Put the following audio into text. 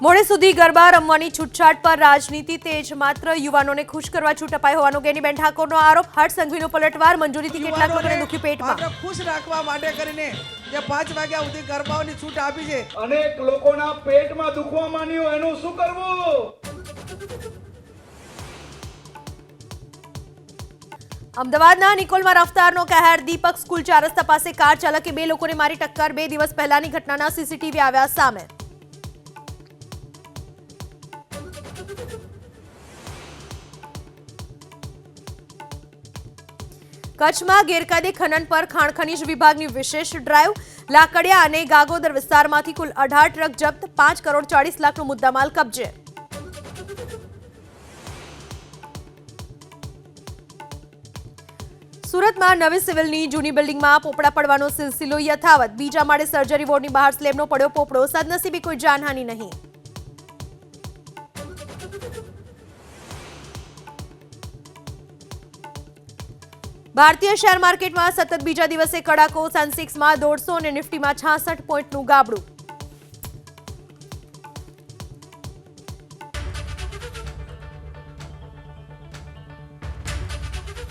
મોડે સુધી ગરબા રમવાની છૂટછાટ પર રાજનીતિ તેજ, માત્ર યુવાનોને ખુશ કરવા છૂટ અપાઈ હોવાનો ગેનીબેન ઠાકોરનો આરોપ। હર્ષ સંઘવીનો પલટવાર, મંજૂરીથી કેટલાક લોકોને દુખી પેટમાં। માત્ર ખુશ રાખવા માટે કરીને જે 5 વાગ્યા સુધી ગરબાઓની છૂટ આપી છે, અનેક લોકોના પેટમાં દુખવા માંડ્યું, એનું શું કરવું? અમદાવાદના નિકોલમાં રફતારનો કહેર, દીપક સ્કૂલ 4 રસ્તા પાસે કાર ચાલકે 2 લોકોને મારી ટક્કર। 2 દિવસ પહેલાની ઘટનાના સીસીટીવી આવ્યા સામે। કચ્છમાં ગેરકાયદે ખનન પર ખાણ ખનીજ વિભાગની વિશેષ ડ્રાઈવ। લાકડિયા અને ગાગોદર વિસ્તારમાંથી કુલ 18 ટ્રક જપ્ત, 5 કરોડ 40 લાખનો મુદ્દામાલ કબજે। સુરતમાં નવી સિવિલની જૂની બિલ્ડિંગમાં પોપડા પડવાનો સિલસિલો યથાવત। બીજા માળે સર્જરી વોર્ડની બહાર સ્લેબનો પડ્યો પોપડો, સદનસીબે કોઈ જાનહાનિ નહીં। ભારતીય શેર માર્કેટમાં સતત બીજા દિવસે કડાકો, સેન્સેક્સમાં 150 અને નિફ્ટીમાં 66 પોઈન્ટનું ગાબડું।